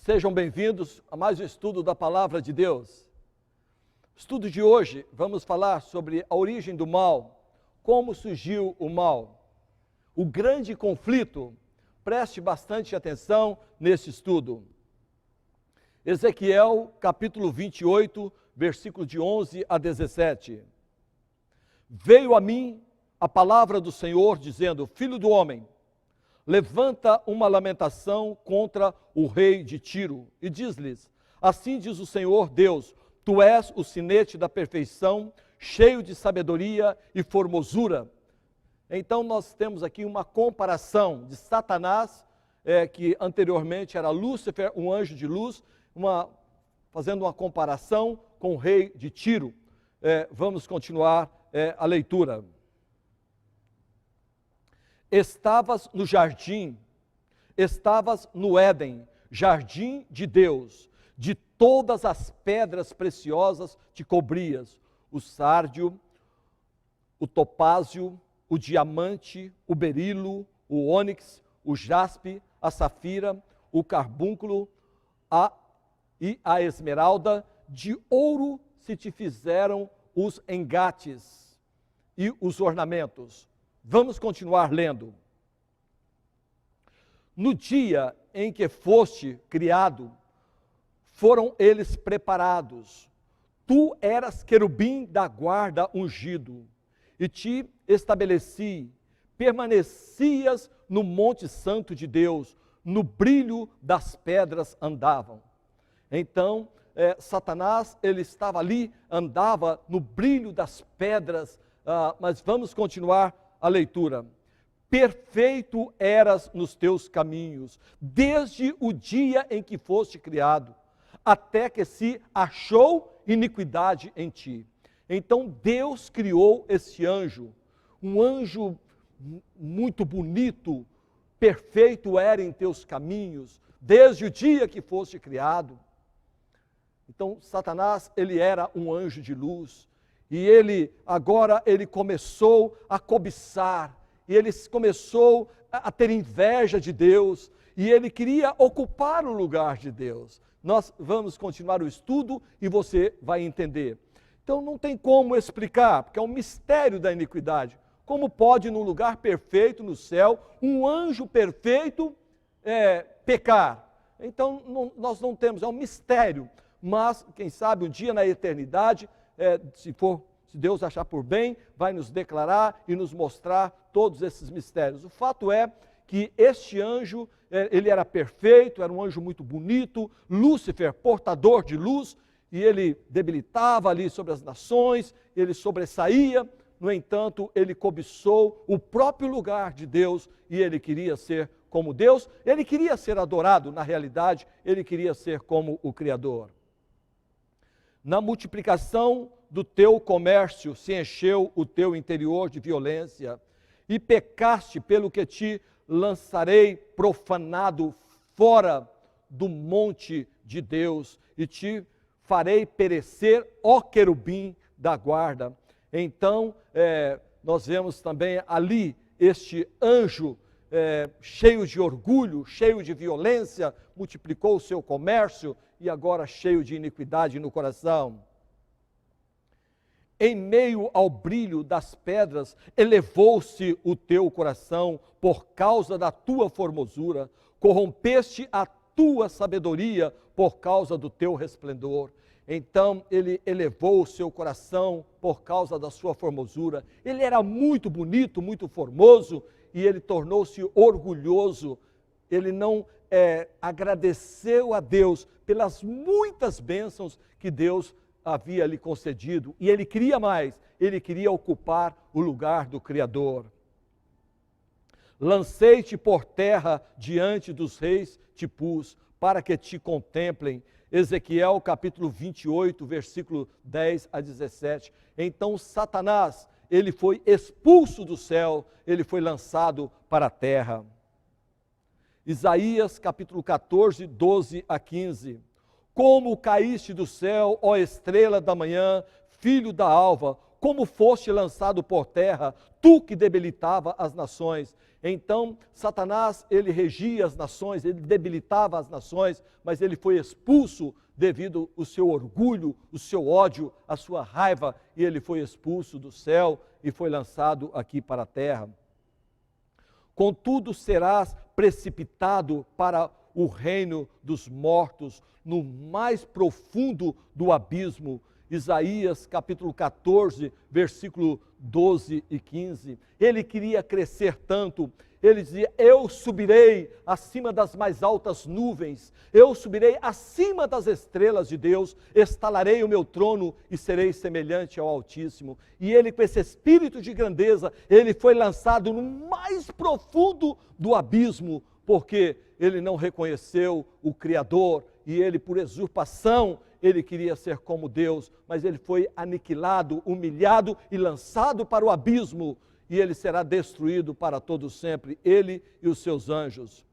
Sejam bem-vindos a mais um estudo da Palavra de Deus. No estudo de hoje, vamos falar sobre a origem do mal, como surgiu o mal, o grande conflito. Preste bastante atenção nesse estudo. Ezequiel, capítulo 28, versículo de 11 a 17. Veio a mim a palavra do Senhor, dizendo: Filho do homem, levanta uma lamentação contra o rei de Tiro, e diz-lhes: assim diz o Senhor Deus, tu és o sinete da perfeição, cheio de sabedoria e formosura. Então nós temos aqui uma comparação de Satanás, que anteriormente era Lúcifer, um anjo de luz, fazendo uma comparação com o rei de Tiro. Vamos continuar a leitura. Estavas no jardim, estavas no Éden, jardim de Deus, de todas as pedras preciosas te cobrias, o sárdio, o topázio, o diamante, o berilo, o ônix, o jaspe, a safira, o carbúnculo e a esmeralda, de ouro se te fizeram os engates e os ornamentos. Vamos continuar lendo. No dia em que foste criado, foram eles preparados. Tu eras querubim da guarda ungido, e te estabeleci, permanecias no monte santo de Deus, no brilho das pedras andavam. Então, Satanás, ele estava ali, andava no brilho das pedras, mas vamos continuar a leitura. Perfeito eras nos teus caminhos, desde o dia em que foste criado, até que se achou iniquidade em ti. Então Deus criou esse anjo, um anjo muito bonito, perfeito era em teus caminhos, desde o dia que foste criado. Então Satanás, ele era um anjo de luz, e ele começou a cobiçar, e ele começou a ter inveja de Deus, e ele queria ocupar o lugar de Deus. Nós vamos continuar o estudo e você vai entender. Então não tem como explicar, porque é um mistério da iniquidade. Como pode, num lugar perfeito no céu, um anjo perfeito pecar? Então nós não temos, é um mistério. Mas, quem sabe, um dia na eternidade, se Deus achar por bem, vai nos declarar e nos mostrar todos esses mistérios. O fato é que este anjo, ele era perfeito, era um anjo muito bonito, Lúcifer, portador de luz, e ele debilitava ali sobre as nações, ele sobressaía. No entanto, ele cobiçou o próprio lugar de Deus e ele queria ser como Deus, ele queria ser adorado, na realidade, ele queria ser como o Criador. Na multiplicação do teu comércio se encheu o teu interior de violência, e pecaste pelo que te lançarei profanado fora do monte de Deus, e te farei perecer, ó querubim da guarda. Então, nós vemos também ali este anjo cheio de orgulho, cheio de violência, multiplicou o seu comércio e agora cheio de iniquidade no coração. Em meio ao brilho das pedras, elevou-se o teu coração por causa da tua formosura, corrompeste a tua sabedoria por causa do teu resplendor. Então ele elevou o seu coração por causa da sua formosura. Ele era muito bonito, muito formoso, e ele tornou-se orgulhoso. Ele não agradeceu a Deus pelas muitas bênçãos que Deus havia lhe concedido, e ele queria mais, ele queria ocupar o lugar do Criador. Lancei-te por terra diante dos reis, te pus, para que te contemplem. Ezequiel capítulo 28, versículo 10 a 17. Então Satanás, ele foi expulso do céu, ele foi lançado para a terra. Isaías capítulo 14, 12 a 15. Como caíste do céu, ó estrela da manhã, filho da alva, como foste lançado por terra, tu que debilitava as nações. Então, Satanás, ele regia as nações, ele debilitava as nações, mas ele foi expulso devido ao seu orgulho, o seu ódio, a sua raiva, e ele foi expulso do céu e foi lançado aqui para a terra. Contudo, serás precipitado para o reino dos mortos, no mais profundo do abismo. Isaías capítulo 14, versículo 12 e 15. Ele queria crescer tanto, ele dizia: eu subirei acima das mais altas nuvens, eu subirei acima das estrelas de Deus, estalarei o meu trono e serei semelhante ao Altíssimo. E ele, com esse espírito de grandeza, ele foi lançado no mais profundo do abismo, porque ele não reconheceu o Criador, e ele, por usurpação, ele queria ser como Deus, mas ele foi aniquilado, humilhado e lançado para o abismo, e ele será destruído para todo sempre, ele e os seus anjos.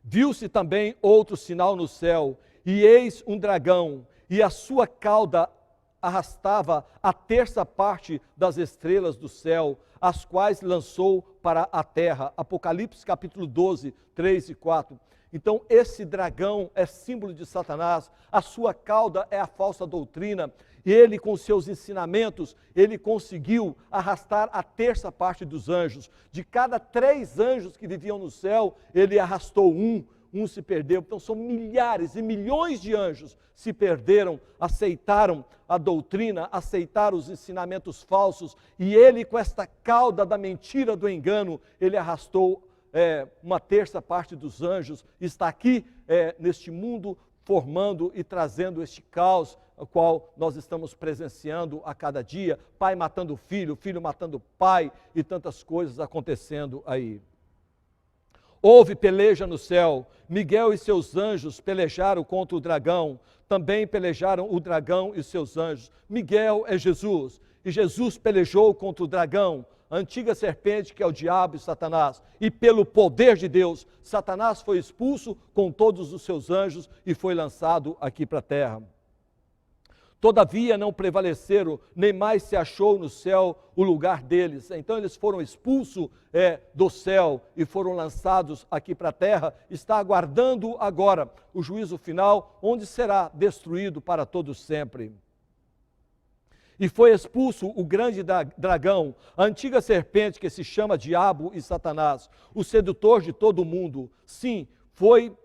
Viu-se também outro sinal no céu, e eis um dragão, e a sua cauda arrastava a terça parte das estrelas do céu, as quais lançou para a terra. Apocalipse capítulo 12, 3 e 4. Então, esse dragão é símbolo de Satanás, a sua cauda é a falsa doutrina, e ele, com seus ensinamentos, ele conseguiu arrastar a terça parte dos anjos. De cada 3 anjos que viviam no céu, ele arrastou um se perdeu. Então, são milhares e milhões de anjos se perderam, aceitaram a doutrina, aceitaram os ensinamentos falsos, e ele, com esta cauda da mentira, do engano, ele arrastou uma terça parte dos anjos, está aqui neste mundo formando e trazendo este caos, o qual nós estamos presenciando a cada dia, pai matando filho, filho matando pai, e tantas coisas acontecendo aí. Houve peleja no céu, Miguel e seus anjos pelejaram contra o dragão, também pelejaram o dragão e seus anjos. Miguel é Jesus, e Jesus pelejou contra o dragão, a antiga serpente, que é o diabo e Satanás, e pelo poder de Deus, Satanás foi expulso com todos os seus anjos e foi lançado aqui para a terra. Todavia não prevaleceram, nem mais se achou no céu o lugar deles. Então eles foram expulsos do céu e foram lançados aqui para a terra. Está aguardando agora o juízo final, onde será destruído para todo sempre. E foi expulso o grande dragão, a antiga serpente que se chama Diabo e Satanás, o sedutor de todo o mundo. Sim, foi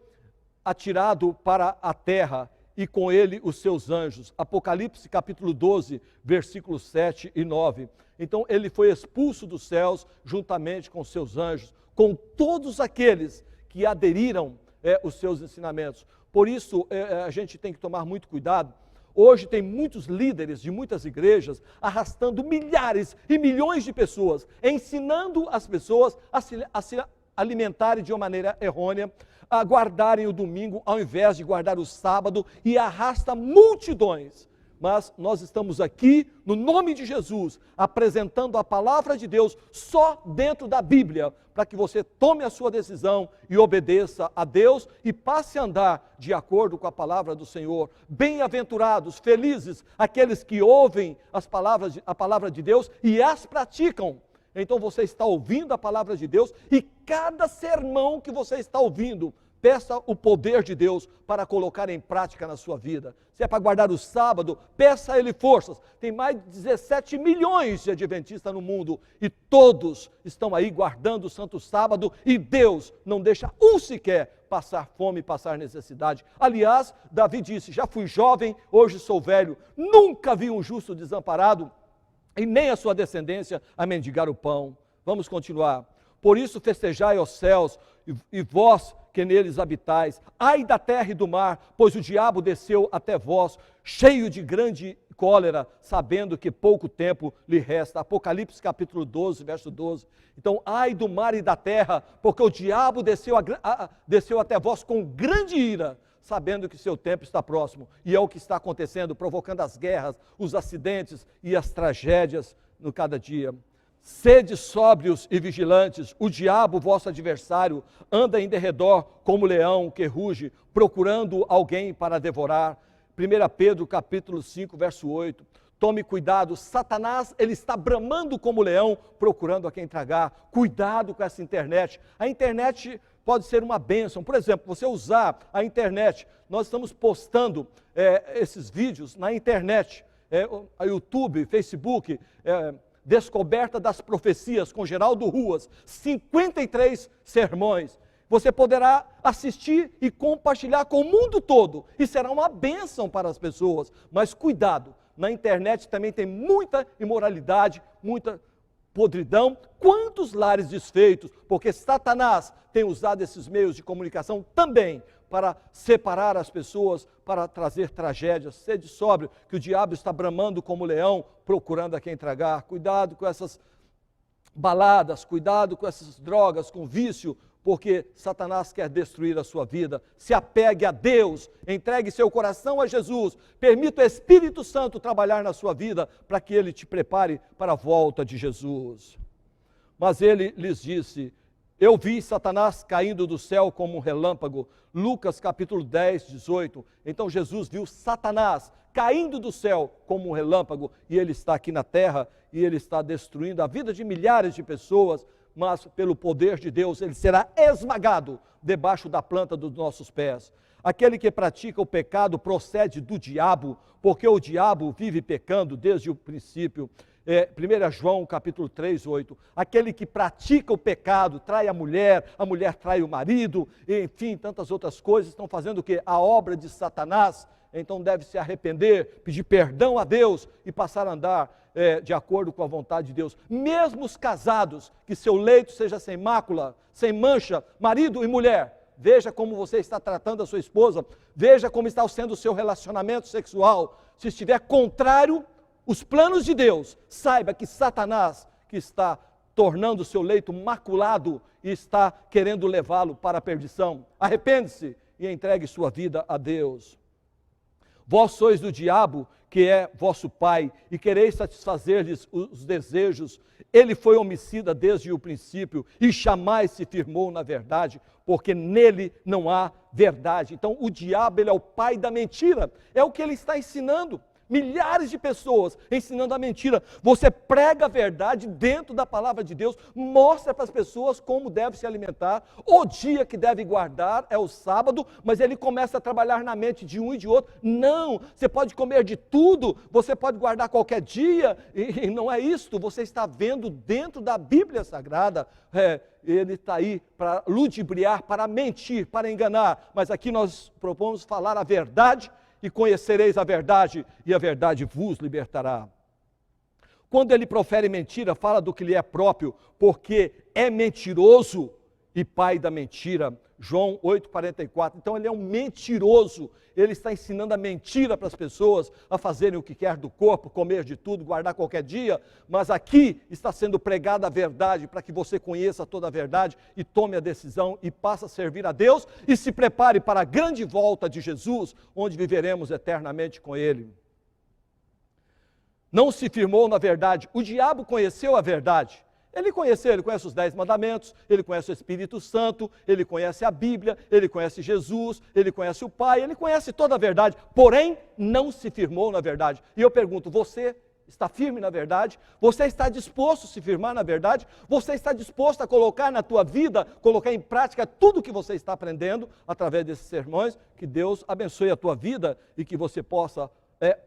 atirado para a terra, e com ele os seus anjos. Apocalipse capítulo 12, versículos 7 e 9. Então ele foi expulso dos céus juntamente com seus anjos, com todos aqueles que aderiram os seus ensinamentos. Por isso a gente tem que tomar muito cuidado. Hoje tem muitos líderes de muitas igrejas arrastando milhares e milhões de pessoas, ensinando as pessoas a se alimentarem de uma maneira errônea, a guardarem o domingo ao invés de guardar o sábado, e arrasta multidões. Mas nós estamos aqui, no nome de Jesus, apresentando a palavra de Deus só dentro da Bíblia, para que você tome a sua decisão e obedeça a Deus e passe a andar de acordo com a palavra do Senhor. Bem-aventurados, felizes, aqueles que ouvem a palavra de Deus e as praticam. Então você está ouvindo a palavra de Deus, e cada sermão que você está ouvindo, peça o poder de Deus para colocar em prática na sua vida. Se é para guardar o sábado, peça a Ele forças. Tem mais de 17 milhões de adventistas no mundo, e todos estão aí guardando o santo sábado, e Deus não deixa um sequer passar fome, passar necessidade. Aliás, Davi disse: já fui jovem, hoje sou velho, nunca vi um justo desamparado, e nem a sua descendência a mendigar o pão. Vamos continuar. Por isso festejai aos céus, e vós que neles habitais. Ai da terra e do mar, pois o diabo desceu até vós, cheio de grande cólera, sabendo que pouco tempo lhe resta. Apocalipse capítulo 12, verso 12. Então, ai do mar e da terra, porque o diabo desceu até vós com grande ira, sabendo que seu tempo está próximo. E é o que está acontecendo, provocando as guerras, os acidentes e as tragédias no cada dia. Sede sóbrios e vigilantes, o diabo, vosso adversário, anda em derredor como leão que ruge, procurando alguém para devorar. 1 Pedro capítulo 5, verso 8. Tome cuidado, Satanás, ele está bramando como leão, procurando a quem tragar. Cuidado com essa internet. A internet pode ser uma bênção. Por exemplo, você usar a internet. Nós estamos postando esses vídeos na internet, a YouTube, Facebook, Descoberta das Profecias com Geraldo Ruas, 53 sermões. Você poderá assistir e compartilhar com o mundo todo, e será uma bênção para as pessoas. Mas cuidado, na internet também tem muita imoralidade, muita podridão. Quantos lares desfeitos, porque Satanás tem usado esses meios de comunicação também para separar as pessoas, para trazer tragédias. Sede sóbrio, que o diabo está bramando como leão, procurando a quem tragar. Cuidado com essas baladas, cuidado com essas drogas, com vício, porque Satanás quer destruir a sua vida. Se apegue a Deus, entregue seu coração a Jesus, permita o Espírito Santo trabalhar na sua vida, para que ele te prepare para a volta de Jesus. Mas ele lhes disse: eu vi Satanás caindo do céu como um relâmpago. Lucas capítulo 10, 18. Então Jesus viu Satanás caindo do céu como um relâmpago, e ele está aqui na terra, e ele está destruindo a vida de milhares de pessoas, mas pelo poder de Deus ele será esmagado debaixo da planta dos nossos pés. Aquele que pratica o pecado procede do diabo, porque o diabo vive pecando desde o princípio. 1 João capítulo 3, 8. Aquele que pratica o pecado trai a mulher trai o marido, enfim, tantas outras coisas, estão fazendo o quê? A obra de Satanás. Então deve se arrepender, pedir perdão a Deus e passar a andar de acordo com a vontade de Deus. Mesmo os casados, que seu leito seja sem mácula, sem mancha, marido e mulher, veja como você está tratando a sua esposa, veja como está sendo o seu relacionamento sexual. Se estiver contrário os planos de Deus, saiba que Satanás, que está tornando o seu leito maculado e está querendo levá-lo para a perdição. Arrepende-se e entregue sua vida a Deus. Vós sois do diabo, que é vosso pai, e quereis satisfazer-lhes os desejos. Ele foi homicida desde o princípio e jamais se firmou na verdade, porque nele não há verdade. Então o diabo, ele é o pai da mentira, é o que ele está ensinando. Milhares de pessoas ensinando a mentira. Você prega a verdade dentro da palavra de Deus, mostra para as pessoas como deve se alimentar. O dia que deve guardar é o sábado, mas ele começa a trabalhar na mente de um e de outro. Não, você pode comer de tudo, você pode guardar qualquer dia, e não é isto. Você está vendo dentro da Bíblia Sagrada, ele está aí para ludibriar, para mentir, para enganar. Mas aqui nós propomos falar a verdade, e conhecereis a verdade, e a verdade vos libertará. Quando ele profere mentira, fala do que lhe é próprio, porque é mentiroso e pai da mentira. João 8,44. Então ele é um mentiroso, ele está ensinando a mentira para as pessoas, a fazerem o que quer do corpo, comer de tudo, guardar qualquer dia, mas aqui está sendo pregada a verdade, para que você conheça toda a verdade e tome a decisão e passe a servir a Deus e se prepare para a grande volta de Jesus, onde viveremos eternamente com Ele. Não se firmou na verdade. O diabo conheceu a verdade. Ele conhece os 10 mandamentos, ele conhece o Espírito Santo, ele conhece a Bíblia, ele conhece Jesus, ele conhece o Pai, ele conhece toda a verdade, porém não se firmou na verdade. E eu pergunto, você está firme na verdade? Você está disposto a se firmar na verdade? Você está disposto a colocar na tua vida, colocar em prática tudo que você está aprendendo através desses sermões? Que Deus abençoe a tua vida e que você possa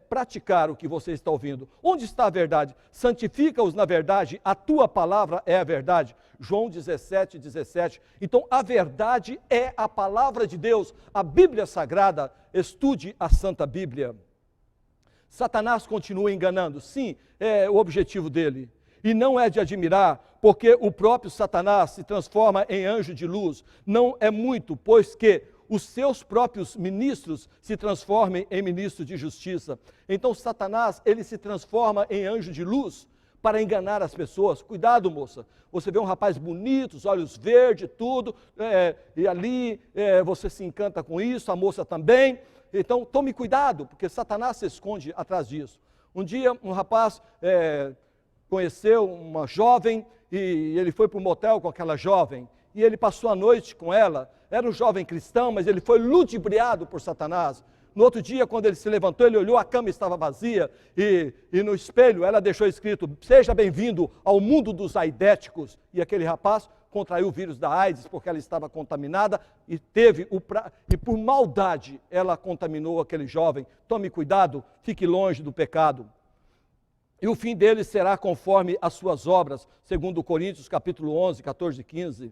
praticar o que você está ouvindo. Onde está a verdade? Santifica-os na verdade, a tua palavra é a verdade. João 17, 17. Então a verdade é a palavra de Deus, a Bíblia Sagrada. Estude a Santa Bíblia. Satanás continua enganando, sim, é o objetivo dele. E não é de admirar, porque o próprio Satanás se transforma em anjo de luz. Não é muito, pois que os seus próprios ministros se transformem em ministros de justiça. Então Satanás, ele se transforma em anjo de luz para enganar as pessoas. Cuidado, moça, você vê um rapaz bonito, os olhos verdes, tudo, e ali você se encanta com isso, a moça também. Então tome cuidado, porque Satanás se esconde atrás disso. Um dia um rapaz conheceu uma jovem e ele foi para um motel com aquela jovem. E ele passou a noite com ela, era um jovem cristão, mas ele foi ludibriado por Satanás. No outro dia, quando ele se levantou, ele olhou, a cama estava vazia e no espelho ela deixou escrito: seja bem-vindo ao mundo dos aidéticos. E aquele rapaz contraiu o vírus da AIDS porque ela estava contaminada e e por maldade ela contaminou aquele jovem. Tome cuidado, fique longe do pecado. E o fim dele será conforme as suas obras, segundo Coríntios capítulo 11, 14 e 15.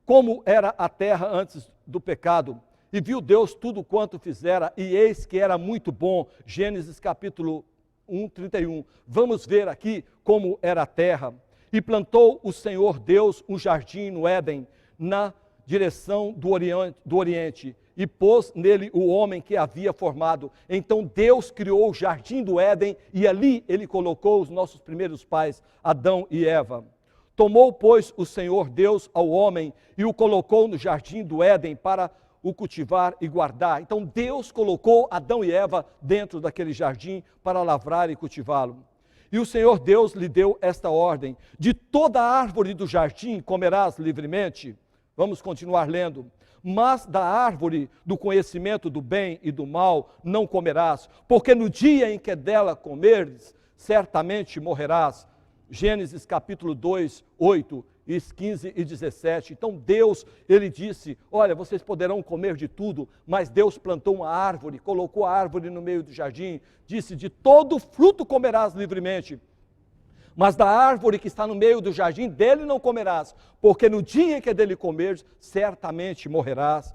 Como era a terra antes do pecado, e viu Deus tudo quanto fizera, e eis que era muito bom. Gênesis capítulo 1, 31. Vamos ver aqui como era a terra. E plantou o Senhor Deus um jardim no Éden, na direção do Oriente, e pôs nele o homem que havia formado. Então Deus criou o jardim do Éden, e ali ele colocou os nossos primeiros pais, Adão e Eva. Tomou, pois, o Senhor Deus ao homem e o colocou no jardim do Éden para o cultivar e guardar. Então Deus colocou Adão e Eva dentro daquele jardim para lavrar e cultivá-lo. E o Senhor Deus lhe deu esta ordem: de toda árvore do jardim comerás livremente. Vamos continuar lendo. Mas da árvore do conhecimento do bem e do mal não comerás, porque no dia em que dela comeres, certamente morrerás. Gênesis capítulo 2, 8, 15 e 17. Então Deus, ele disse: olha, vocês poderão comer de tudo, mas Deus plantou uma árvore, colocou a árvore no meio do jardim, disse: de todo fruto comerás livremente, mas da árvore que está no meio do jardim, dele não comerás, porque no dia em que dele comeres, certamente morrerás.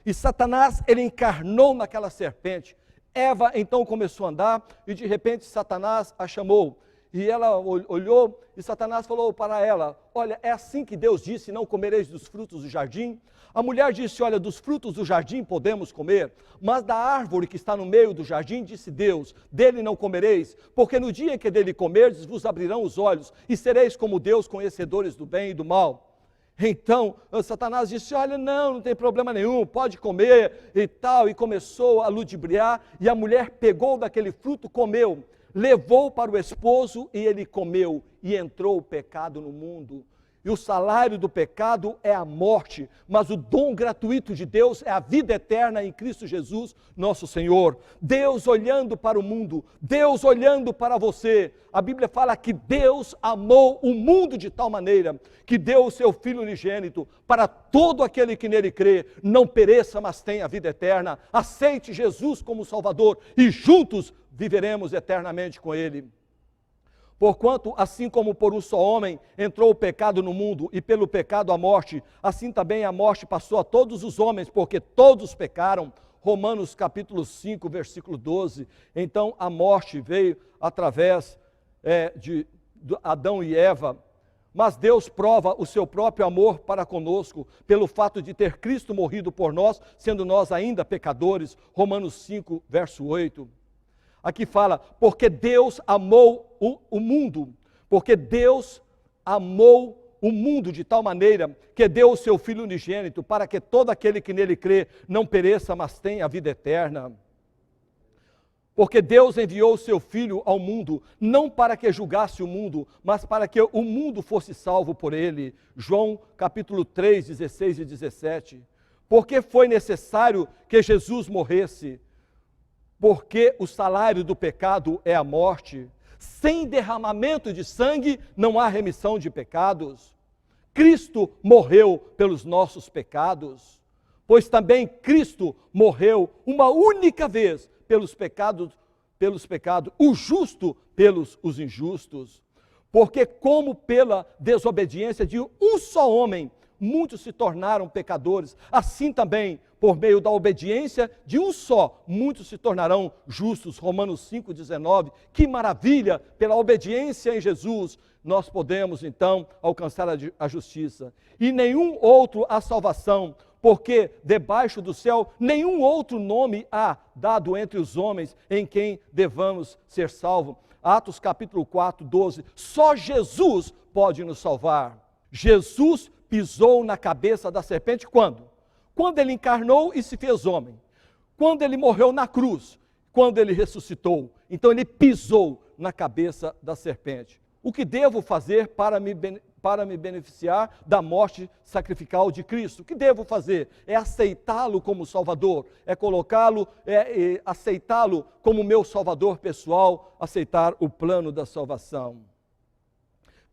E Satanás, ele encarnou naquela serpente. Eva então começou a andar, e de repente Satanás a chamou. E ela olhou, e Satanás falou para ela: olha, é assim que Deus disse: não comereis dos frutos do jardim? A mulher disse: olha, dos frutos do jardim podemos comer, mas da árvore que está no meio do jardim, disse Deus, dele não comereis, porque no dia em que dele comerdes, vos abrirão os olhos, e sereis como Deus, conhecedores do bem e do mal. Então, Satanás disse: olha, não tem problema nenhum, pode comer e tal, e começou a ludibriar, e a mulher pegou daquele fruto, comeu, levou para o esposo, e ele comeu, e entrou o pecado no mundo. E o salário do pecado é a morte, mas o dom gratuito de Deus é a vida eterna em Cristo Jesus, nosso Senhor. Deus olhando para o mundo, Deus olhando para você. A Bíblia fala que Deus amou o mundo de tal maneira que deu o seu Filho unigênito para todo aquele que nele crê, não pereça, mas tenha a vida eterna. Aceite Jesus como Salvador e juntos viveremos eternamente com Ele. Porquanto, assim como por um só homem entrou o pecado no mundo, e pelo pecado a morte, assim também a morte passou a todos os homens, porque todos pecaram. Romanos capítulo 5, versículo 12. Então a morte veio através de Adão e Eva, mas Deus prova o seu próprio amor para conosco, pelo fato de ter Cristo morrido por nós, sendo nós ainda pecadores. Romanos 5, verso 8. Aqui fala: porque Deus amou o mundo, porque Deus amou o mundo de tal maneira que deu o seu Filho unigênito, para que todo aquele que nele crê não pereça, mas tenha a vida eterna. Porque Deus enviou o seu Filho ao mundo, não para que julgasse o mundo, mas para que o mundo fosse salvo por ele. João capítulo 3, 16 e 17. Porque foi necessário que Jesus morresse? Porque o salário do pecado é a morte. Sem derramamento de sangue não há remissão de pecados. Cristo morreu pelos nossos pecados, pois também Cristo morreu uma única vez pelos pecados, o justo pelos os injustos. Porque como pela desobediência de um só homem, muitos se tornaram pecadores, assim também, por meio da obediência de um só, muitos se tornarão justos. Romanos 5,19. Que maravilha! Pela obediência em Jesus, nós podemos então alcançar a justiça. E nenhum outro há salvação, porque debaixo do céu nenhum outro nome há dado entre os homens em quem devamos ser salvos. Atos capítulo 4, 12. Só Jesus pode nos salvar. Jesus pisou na cabeça da serpente quando? Quando ele encarnou e se fez homem. Quando ele morreu na cruz. Quando ele ressuscitou. Então ele pisou na cabeça da serpente. O que devo fazer para me beneficiar da morte sacrificial de Cristo? O que devo fazer? É aceitá-lo como Salvador, é colocá-lo, aceitá-lo como meu Salvador pessoal, aceitar o plano da salvação.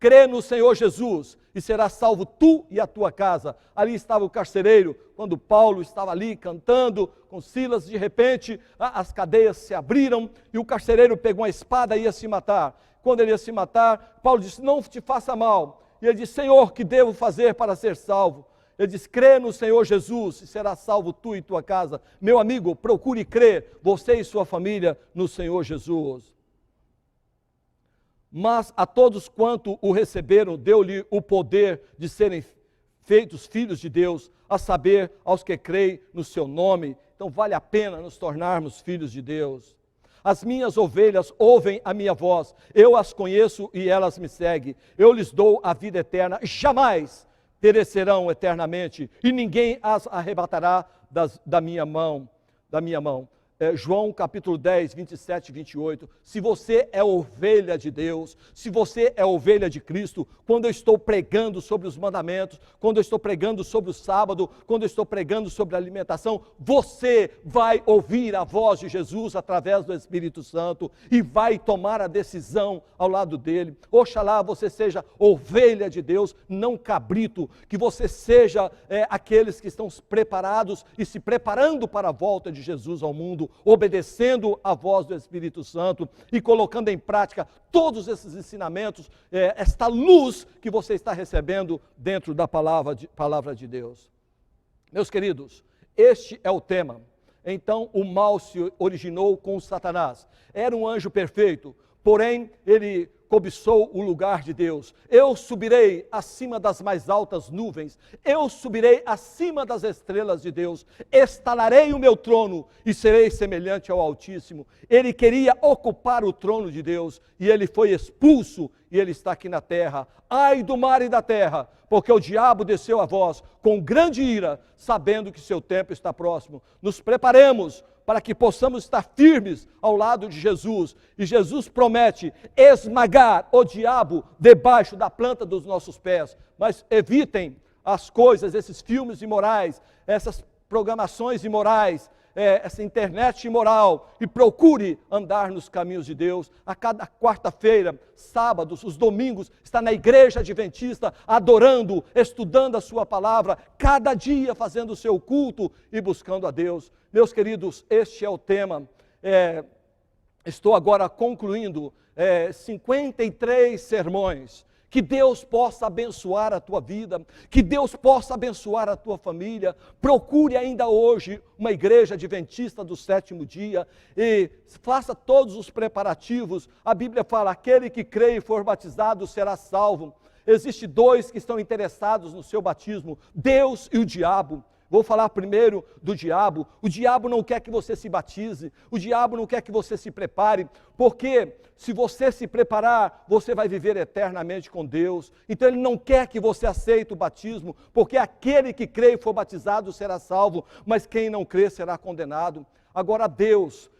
Crê no Senhor Jesus e serás salvo tu e a tua casa. Ali estava o carcereiro, quando Paulo estava ali cantando com Silas, de repente as cadeias se abriram e o carcereiro pegou uma espada e ia se matar. Quando ele ia se matar, Paulo disse, não te faça mal. E ele disse, Senhor, que devo fazer para ser salvo? Ele disse, crê no Senhor Jesus e será salvo tu e tua casa. Meu amigo, procure crer, você e sua família, no Senhor Jesus. Mas a todos quanto o receberam, deu-lhe o poder de serem feitos filhos de Deus, a saber, aos que creem no seu nome. Então vale a pena nos tornarmos filhos de Deus. As minhas ovelhas ouvem a minha voz, eu as conheço e elas me seguem. Eu lhes dou a vida eterna, jamais perecerão eternamente, e ninguém as arrebatará da minha mão. João capítulo 10, 27 e 28, se você é ovelha de Deus, se você é ovelha de Cristo, quando eu estou pregando sobre os mandamentos, quando eu estou pregando sobre o sábado, quando eu estou pregando sobre a alimentação, você vai ouvir a voz de Jesus através do Espírito Santo e vai tomar a decisão ao lado dele. Oxalá você seja ovelha de Deus, não cabrito, que você seja aqueles que estão preparados e se preparando para a volta de Jesus ao mundo, obedecendo a voz do Espírito Santo e colocando em prática todos esses ensinamentos, esta luz que você está recebendo dentro da palavra de Deus. Meus queridos, este é o tema. Então o mal se originou com Satanás. Era um anjo perfeito, porém ele cobiçou o lugar de Deus. Eu subirei acima das mais altas nuvens, eu subirei acima das estrelas de Deus, estalarei o meu trono e serei semelhante ao Altíssimo. Ele queria ocupar o trono de Deus e ele foi expulso e ele está aqui na terra. Ai do mar e da terra, porque o diabo desceu a vós com grande ira, sabendo que seu tempo está próximo. Nos preparemos para que possamos estar firmes ao lado de Jesus. E Jesus promete esmagar o diabo debaixo da planta dos nossos pés. Mas evitem as coisas, esses filmes imorais, essas programações imorais, essa internet imoral, e procure andar nos caminhos de Deus. A cada quarta-feira, sábados, os domingos, está na igreja adventista, adorando, estudando a sua palavra, cada dia fazendo o seu culto e buscando a Deus. Meus queridos, este é o tema. Estou agora concluindo 53 sermões. Que Deus possa abençoar a tua vida, que Deus possa abençoar a tua família. Procure ainda hoje uma igreja adventista do sétimo dia e faça todos os preparativos. A Bíblia fala, aquele que crê e for batizado será salvo. Existem dois que estão interessados no seu batismo, Deus e o diabo. Vou falar primeiro do diabo. O diabo não quer que você se batize, o diabo não quer que você se prepare, porque se você se preparar, você vai viver eternamente com Deus. Então ele não quer que você aceite o batismo, porque aquele que crê e for batizado será salvo, mas quem não crê será condenado. Agora Deus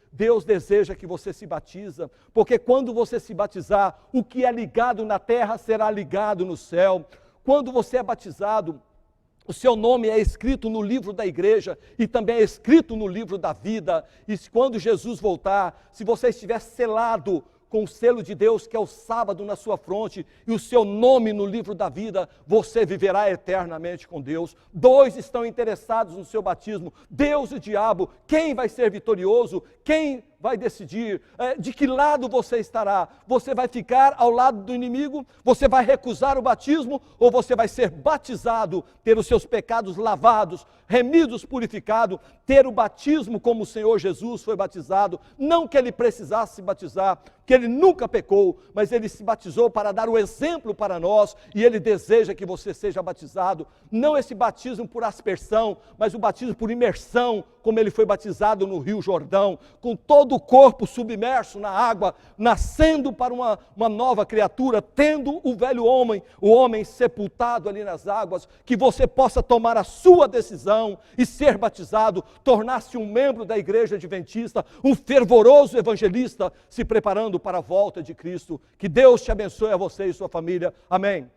deseja que você se batiza, porque quando você se batizar, o que é ligado na terra será ligado no céu. Quando você é batizado, o seu nome é escrito no livro da igreja e também é escrito no livro da vida. E quando Jesus voltar, se você estiver selado com o selo de Deus, que é o sábado na sua fronte, e o seu nome no livro da vida, você viverá eternamente com Deus. Dois estão interessados no seu batismo, Deus e o diabo. Quem vai ser vitorioso? Quem vai decidir de que lado você estará? Você vai ficar ao lado do inimigo? Você vai recusar o batismo? Ou você vai ser batizado, ter os seus pecados lavados, remidos, purificados, ter o batismo como o Senhor Jesus foi batizado? Não que ele precisasse se batizar, que ele nunca pecou, mas ele se batizou para dar o exemplo para nós, e ele deseja que você seja batizado, não esse batismo por aspersão, mas o batismo por imersão, como ele foi batizado no Rio Jordão, com todo todo o corpo submerso na água, nascendo para uma nova criatura, tendo o velho homem, o homem sepultado ali nas águas, que você possa tomar a sua decisão e ser batizado, tornar-se um membro da igreja adventista, um fervoroso evangelista, se preparando para a volta de Cristo. Que Deus te abençoe a você e sua família. Amém.